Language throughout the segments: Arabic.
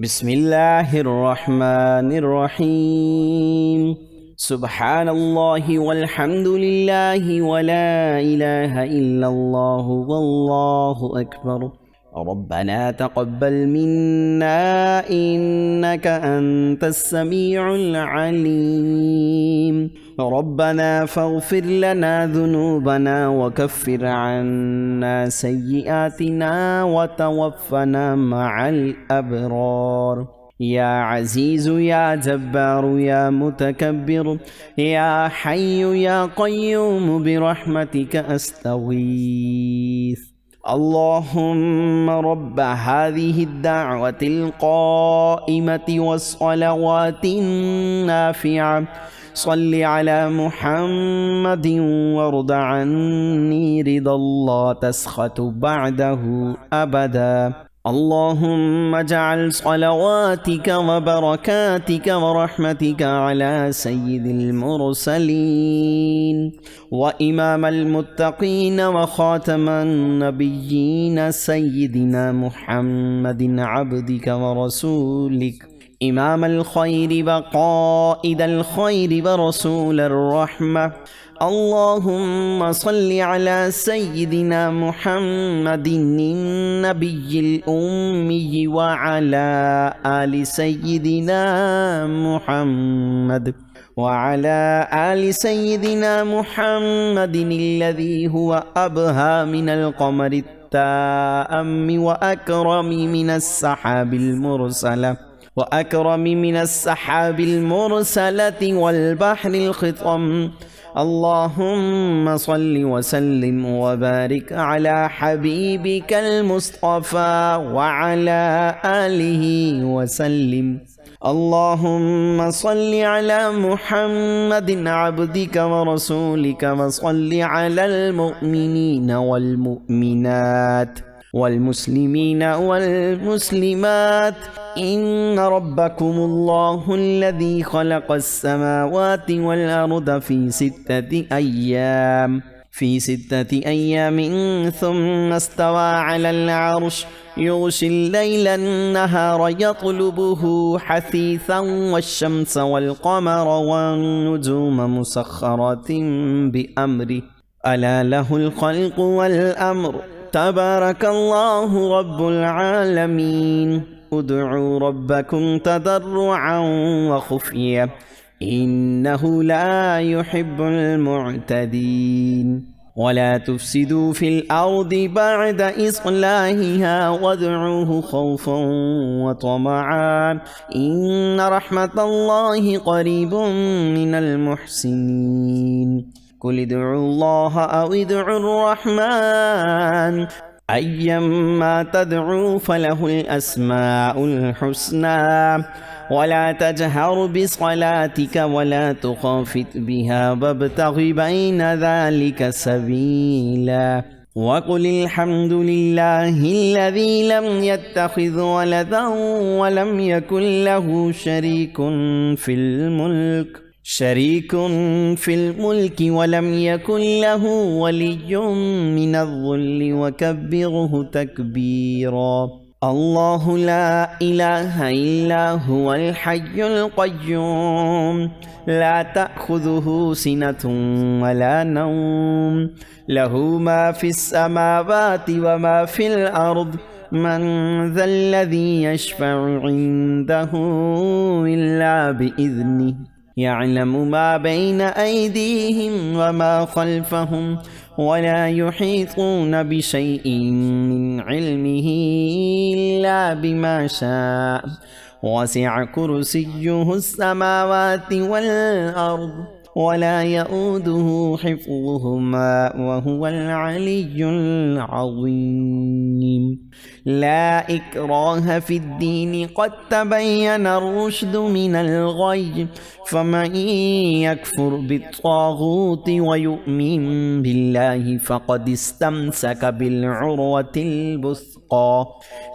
بسم الله الرحمن الرحيم. سبحان الله والحمد لله ولا إله إلا الله والله أكبر. ربنا تقبل منا إنك أنت السميع العليم. ربنا فاغفر لنا ذنوبنا وكفر عنا سيئاتنا وتوفنا مع الأبرار. يا عزيز يا جبار يا متكبر يا حي يا قيوم برحمتك أستغيث. اللهم رب هذه الدعوة القائمة والصلوات النافعة صل على محمد وارض عني رضا الله تسخط بعده أبدا. اللهم اجعل صلواتك وبركاتك ورحمتك على سيد المرسلين وإمام المتقين وخاتم النبيين سيدنا محمد عبدك ورسولك إمام الخير وقائد الخير ورسول الرحمة. اللهم صل على سيدنا محمد النبي الأمي وعلى آل سيدنا محمد وعلى آل سيدنا محمد الذي هو أبهى من القمر التام وأكرم من السحاب المرسلة والبحر الخطم. اللهم صل وسلم وبارك على حبيبك المصطفى وعلى آله وسلم. اللهم صل على محمد عبدك ورسولك وصل على المؤمنين والمؤمنات والمسلمين والمسلمات. إن ربكم الله الذي خلق السماوات والأرض في ستة أيام ثم استوى على العرش يغشي الليل النهار يطلبه حثيثا والشمس والقمر والنجوم مسخرات بأمره ألا له الخلق والأمر. تبارك الله رب العالمين. ادعوا ربكم تضرعا وخفيا إنه لا يحب المعتدين. ولا تفسدوا في الأرض بعد إصلاحها وادعوه خوفا وطمعا إن رحمة الله قريب من المحسنين. قل ادعوا الله أو ادعوا الرحمن أيما تدعوا فله الأسماء الحسنى. ولا تجهر بصلاتك ولا تخافت بها وابتغ بين ذلك سبيلا. وقل الحمد لله الذي لم يتخذ ولدا ولم يكن له شريك في الملك ولم يكن له ولي من الذل وكبره تكبيرا. الله لا إله إلا هو الحي القيوم لا تأخذه سنة ولا نوم له ما في السماوات وما في الأرض. من ذا الذي يشفع عنده إلا بإذنه يعلم ما بين أيديهم وما خلفهم ولا يحيطون بشيء من علمه إلا بما شاء. وسع كرسيه السماوات والأرض ولا يؤوده حفظهما وهو العلي العظيم. لا إكراه في الدين قد تبين الرشد من الغي. فمن يكفر بالطاغوت ويؤمن بالله فقد استمسك بالعروة الوثقى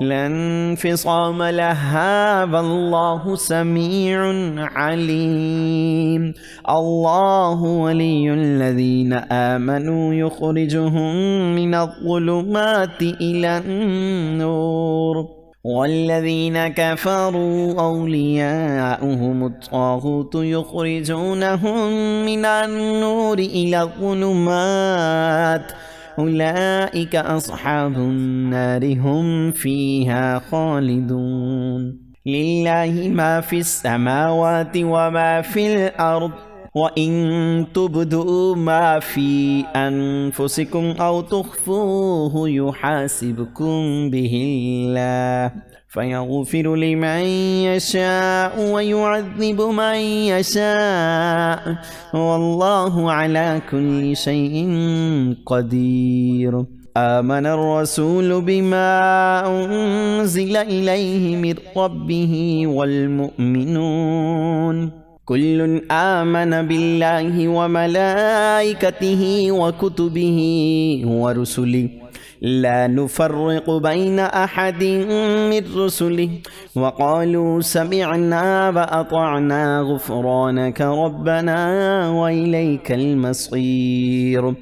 لا انفصام لها والله سميع عليم. الله ولي الذين آمنوا يخرجهم من الظلمات إلى النور والذين كفروا أولياؤهم الطاغوت يخرجونهم من النور إلى الظلمات أولئك أصحاب النار هم فيها خالدون لله ما في السماوات وما في الأرض وإن تبدوا ما في أنفسكم أو تخفوه يحاسبكم به الله فيغفر لمن يشاء ويعذب من يشاء والله على كل شيء قدير آمن الرسول بما أنزل إليه من ربه والمؤمنون كل آمن بالله وملائكته وكتبه ورسله لا نفرق بين أحد من رسله وقالوا سمعنا وأطعنا غفرانك ربنا وإليك المصير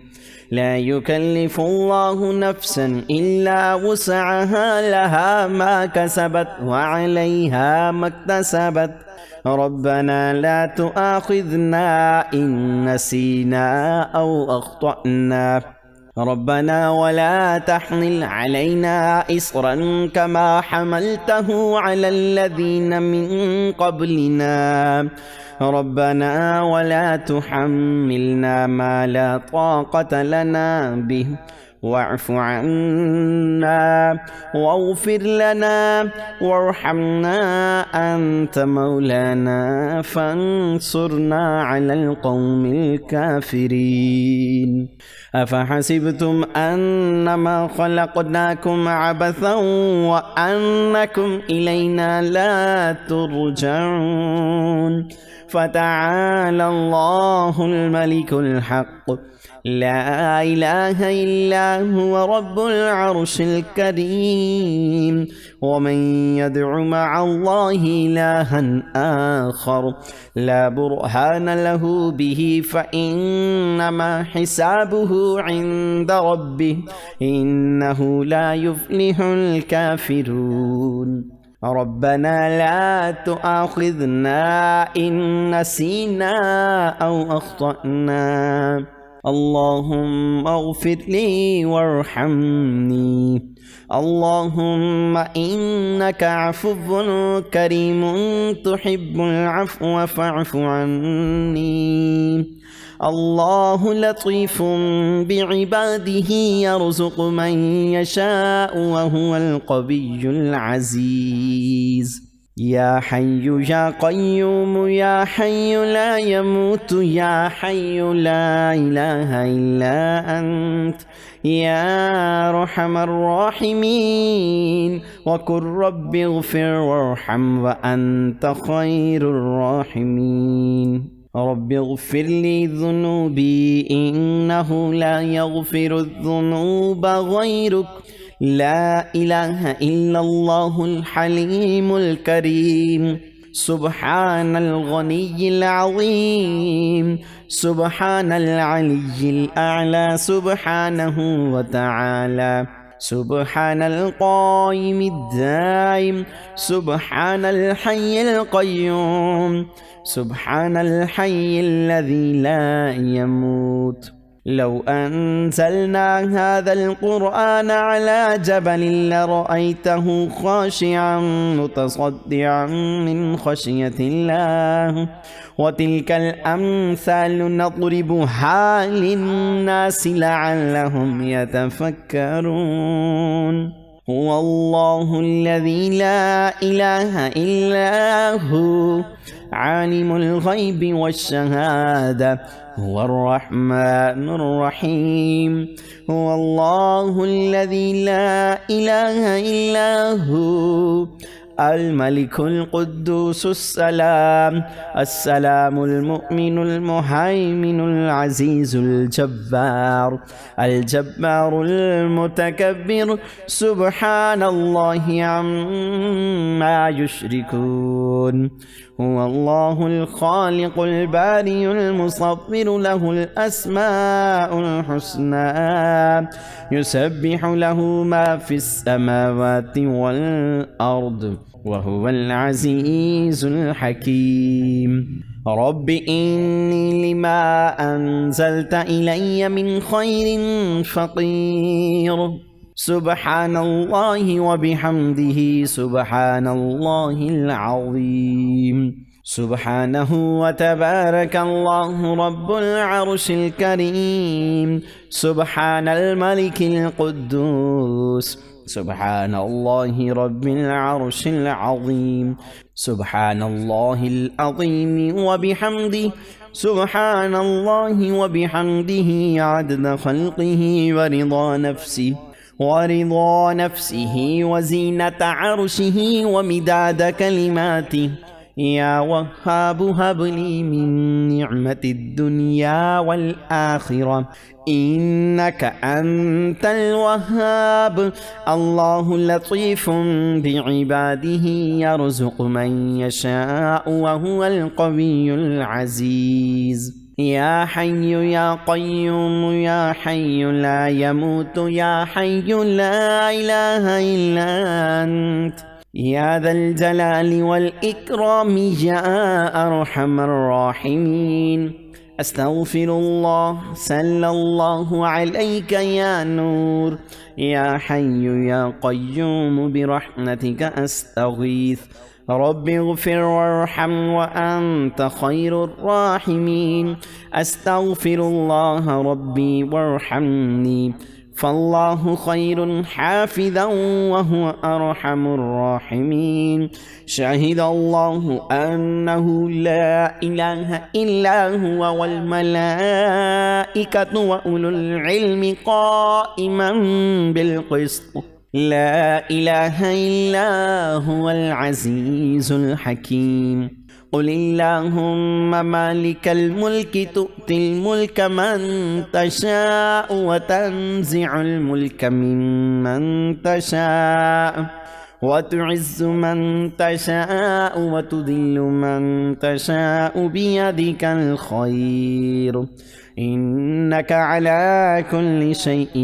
لا يكلف الله نفسا إلا وسعها لها ما كسبت وعليها ما اكتسبت ربنا لا تؤاخذنا إن نسينا أو أخطأنا ربنا ولا تحمل علينا إصرا كما حملته على الذين من قبلنا ربنا ولا تحملنا ما لا طاقة لنا به واعف عنا واغفر لنا وارحمنا أنت مولانا فانصرنا على القوم الكافرين أفحسبتم أنما خلقناكم عبثا وأنكم إلينا لا ترجعون فتعالى الله الملك الحق لا إله إلا هو رب العرش الكريم ومن يدع مع الله إلها آخر لا برهان له به فإنما حسابه عند ربه إنه لا يفلح الكافرون ربنا لا تؤاخذنا إن نسينا أو أخطأنا اللهم اغفر لي وارحمني اللهم إنك عفو كريم تحب العفو فاعف عني الله لطيف بعباده يرزق من يشاء وهو القوي العزيز يا حي يا قيوم يا حي لا يموت يا حي لا إله إلا أنت يا أرحم الراحمين وقل رب اغفر وارحم وأنت خير الراحمين رب اغفر لي ذنوبي إنه لا يغفر الذنوب غيرك لا إله إلا الله الحليم الكريم سبحان الغني العظيم سبحان العلي الأعلى سبحانه وتعالى سبحان القائم الدائم سبحان الحي القيوم سبحان الحي الذي لا يموت لو أنزلنا هذا القرآن على جبل لرأيته خاشعا متصدعا من خشية الله وتلك الأمثال نضربها للناس لعلهم يتفكرون هو الله الذي لا إله إلا هو عالم الغيب والشهادة هو الرحمن الرحيم هو الله الذي لا إله إلا هو الملك القدوس السلام السلام المؤمن المهيمن العزيز الجبار المتكبر سبحان الله عما يشركون هو الله الخالق البارئ المصور له الأسماء الحسنى يسبح له ما في السماوات والأرض وهو العزيز الحكيم رب إني لما أنزلت إلي من خير فقير سبحان الله وبحمده سبحان الله العظيم سبحانه وتبارك الله رب العرش الكريم سبحان الملك القدوس سبحان الله رب العرش العظيم سبحان الله العظيم وبحمده سبحان الله وبحمده عدد خلقه ورضا نفسه وزينة عرشه ومداد كلماته يا وهاب هب لي من نعمة الدنيا والآخرة إنك أنت الوهاب الله لطيف بعباده يرزق من يشاء وهو القوي العزيز يا حي يا قيوم يا حي لا يموت يا حي لا إله إلا أنت يا ذا الجلال والإكرام يا أرحم الراحمين أستغفر الله صلى الله عليك يا نور يا حي يا قيوم برحمتك أستغيث رب اغفر وارحم وأنت خير الراحمين أستغفر الله ربي وارحمني فالله خير حافظا وهو أرحم الراحمين شهد الله أنه لا إله إلا هو والملائكة وأولو العلم قائما بالقسط لا إله إلا هو العزيز الحكيم قل اللهم مالك الملك تؤتي الملك من تشاء وتنزع الملك ممن تشاء وتعز من تشاء وتذل من تشاء بيدك الخير إنك على كل شيء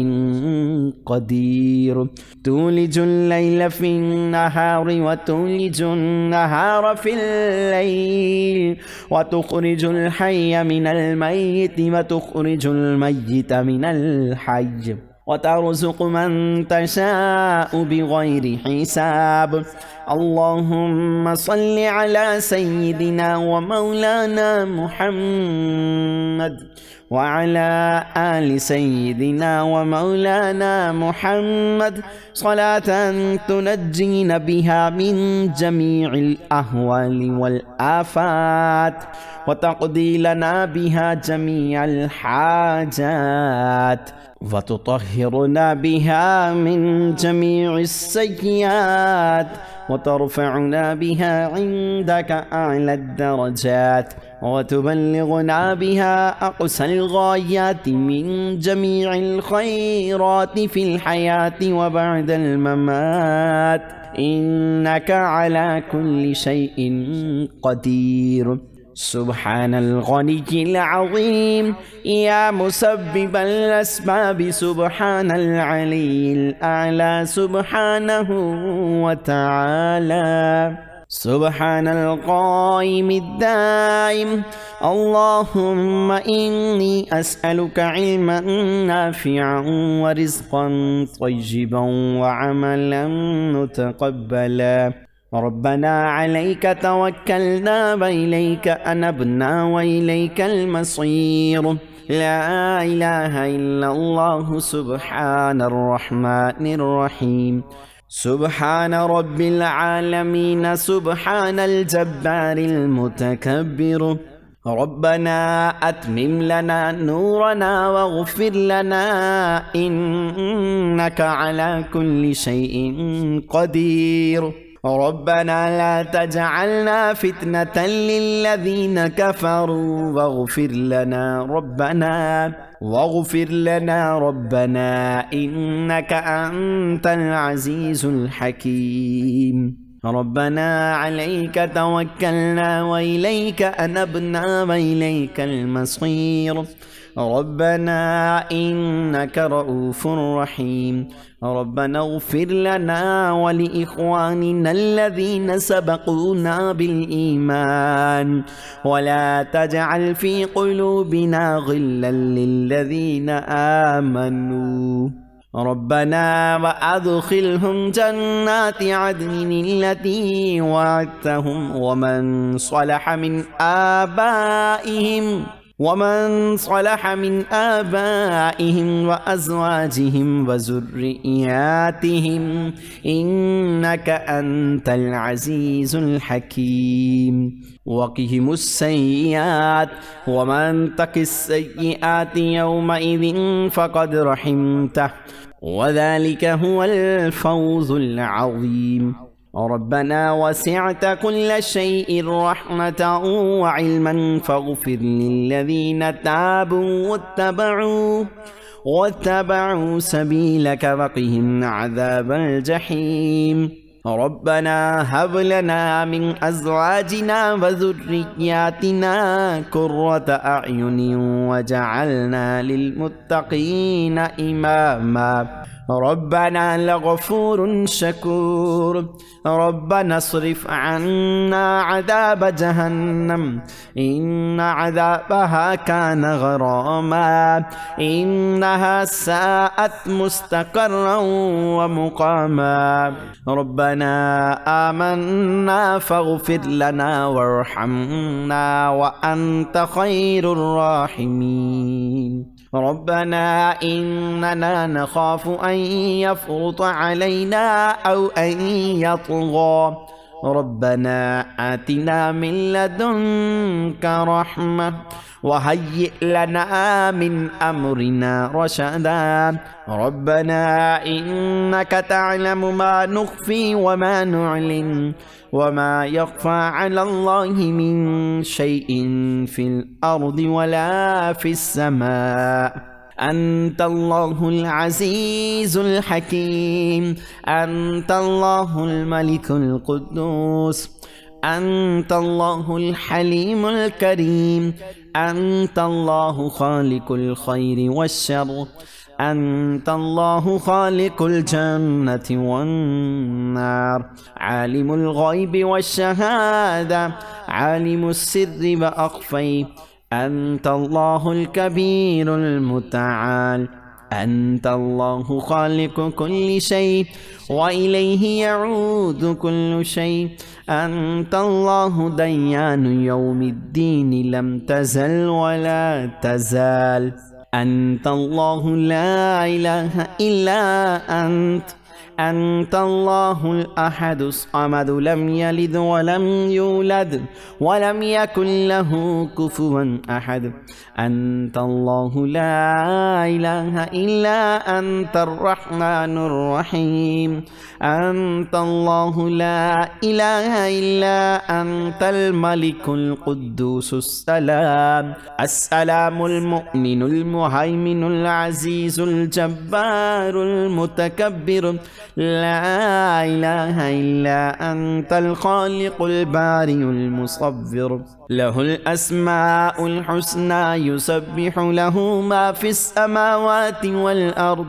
قدير تولج الليل في النهار وتولج النهار في الليل وتخرج الحي من الميت وتخرج الميت من الحي وترزق من تشاء بغير حساب اللهم صل على سيدنا ومولانا محمد وعلى آل سيدنا ومولانا محمد صلاة تنجينا بها من جميع الأهوال والآفات وتقضي لنا بها جميع الحاجات وتطهرنا بها من جميع السيئات وترفعنا بها عندك أعلى الدرجات وتبلغنا بها أقصى الغايات من جميع الخيرات في الحياة وبعد الممات إنك على كل شيء قدير سبحان الغني العظيم يا مسبب الأسباب سبحان العلي الأعلى سبحانه وتعالى سبحان القائم الدائم اللهم إني أسألك علما نافعا ورزقا طيبا وعملا متقبلا ربنا عليك توكلنا وإليك أنبنا وإليك المصير لا إله إلا الله سبحان الرحمن الرحيم سبحان رب العالمين سبحان الجبار المتكبر ربنا أتمم لنا نورنا واغفر لنا إنك على كل شيء قدير ربنا لا تجعلنا فتنة للذين كفروا واغفر لنا ربنا إنك أنت العزيز الحكيم. ربنا عليك توكلنا وإليك أنبنا وإليك المصير. ربنا إنك رؤوف رحيم. ربنا اغفر لنا ولإخواننا الذين سبقونا بالإيمان ولا تجعل في قلوبنا غلا للذين آمنوا. ربنا وأدخلهم جنات عدن التي وعدتهم ومن صلح من آبائهم وأزواجهم وذرياتهم إنك أنت العزيز الحكيم. وقهم السيئات ومن تق السيئات يومئذ فقد رحمته وذلك هو الفوز العظيم. ربنا وسعت كل شيء رحمة وعلما فاغفر للذين تابوا واتبعوا سبيلك وقهم عذاب الجحيم. ربنا هب لنا من أزواجنا وذرياتنا قرة أعين وجعلنا للمتقين إماما. ربنا لغفور شكور. ربنا اصرف عنا عذاب جهنم إن عذابها كان غراما إنها ساءت مستقرا ومقاما. ربنا آمنا فاغفر لنا وارحمنا وأنت خير الراحمين. ربنا إننا نخاف أن يفرط علينا أو أن يطغى. ربنا آتنا من لدنك رحمة وهيئ لنا من أمرنا رشدا. ربنا إنك تعلم ما نخفي وما نعلن وما يخفى على الله من شيء في الأرض ولا في السماء. أنت الله العزيز الحكيم. أنت الله الملك القدوس. أنت الله الحليم الكريم. أنت الله خالق الخير والشر. أنت الله خالق الجنة والنار. عالم الغيب والشهادة. عالم السر وأخفي. أنت الله الكبير المتعال. أنت الله خالق كل شيء وإليه يعود كل شيء. أنت الله ديان يوم الدين لم تزل ولا تزال. أنت الله لا إله إلا أنت. أنت الله الأحد الصمد لم يلد ولم يولد ولم يكن له كفوا أحد. أنت الله لا إله إلا أنت الرحمن الرحيم. أنت الله لا إله إلا أنت الملك القدوس السلام. السلام المؤمن المهيمن العزيز الجبار المتكبر. لا إله إلا أنت الخالق البارئ المصور. له الأسماء الحسنى يسبح له ما في السماوات والأرض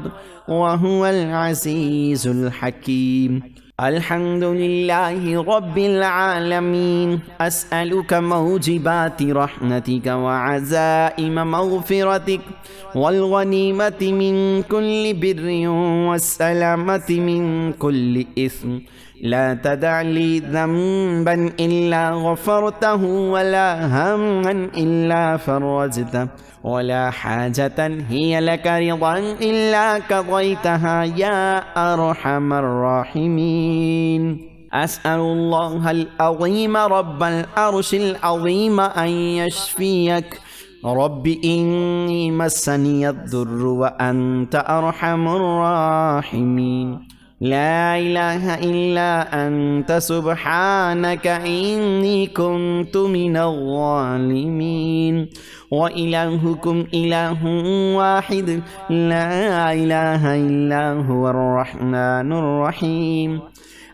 وهو العزيز الحكيم. الحمد لله رب العالمين. أسألك موجبات رحمتك وعزائم مغفرتك والغنيمة من كل بر والسلامة من كل إثم. لا تدع لي ذنبا إلا غفرته ولا هما إلا فرجته ولا حاجة هي لك رضا إلا قضيتها يا أرحم الراحمين. أسأل الله العظيم رب العرش العظيم أن يشفيك. رب إني مسني الضر وأنت أرحم الراحمين. لا إله إلا أنت سبحانك إني كنت من الظالمين وإلهكم إله واحد لا إله إلا هو الرحمن الرحيم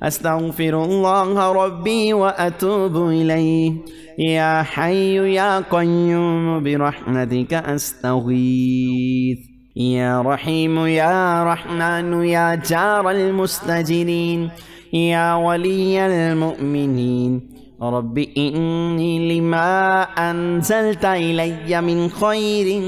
أستغفر الله ربي وأتوب إليه يا حي يا قيوم برحمتك أستغيث يا رحيم يا رحمن يا جار المستجيرين يا ولي المؤمنين رب إني لما أنزلت إلي من خير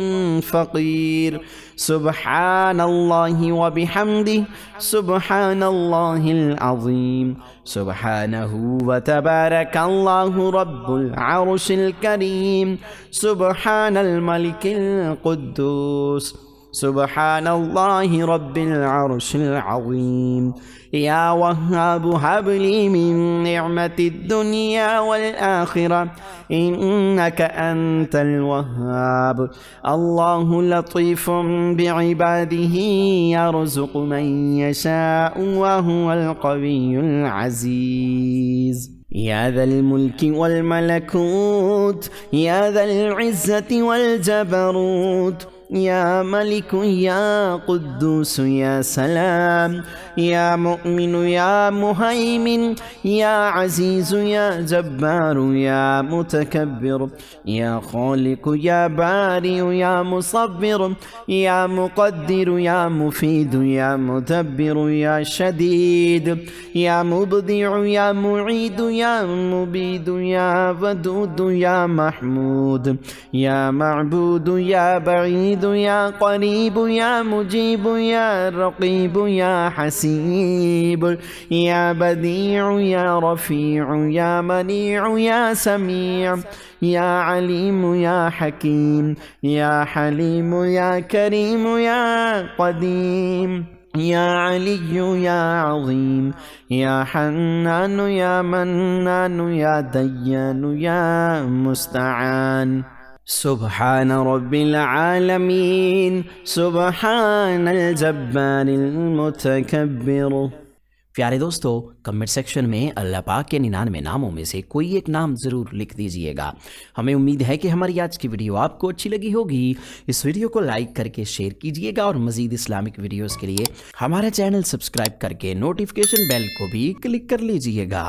فقير سبحان الله وبحمده سبحان الله العظيم سبحانه وتبارك الله رب العرش الكريم سبحان الملك القدوس سبحان الله رب العرش العظيم يا وهاب هب لي من نعمة الدنيا والآخرة إنك أنت الوهاب الله لطيف بعباده يرزق من يشاء وهو القوي العزيز يا ذا الملك والملكوت يا ذا العزة والجبروت يا ملك يا قدوس يا سلام يا مؤمن يا مهيمن يا عزيز يا جبار يا متكبر يا خالق يا بارئ يا مصبر يا مقدر يا مفيد يا مدبر يا شديد يا مبدع يا معيد يا مبيد يا ودود يا محمود يا معبود يا بعيد يا قريب يا مجيب يا رقيب يا حسيب يا بديع يا رفيع يا منيع يا سميع يا عليم يا حكيم يا حليم يا كريم يا قديم يا علي يا عظيم يا حنان يا منان يا ديان يا مستعان سبحان رب العالمين سبحان الجبار المتكبر। प्यारे दोस्तों, comment section में अल्लाह पाक के 99 नामों में से कोई एक नाम ज़रूर लिख दीजिएगा। हमें उम्मीद है कि हमारी आज की वीडियो आपको अच्छी लगी होगी। इस वीडियो को लाइक करके शेयर कीजिएगा और मज़ीद इस्लामिक वीडियोस के लिए हमारा चैनल सब्सक्राइब करके नोटिफिकेशन बेल को भी क्लिक कर लीजिएगा।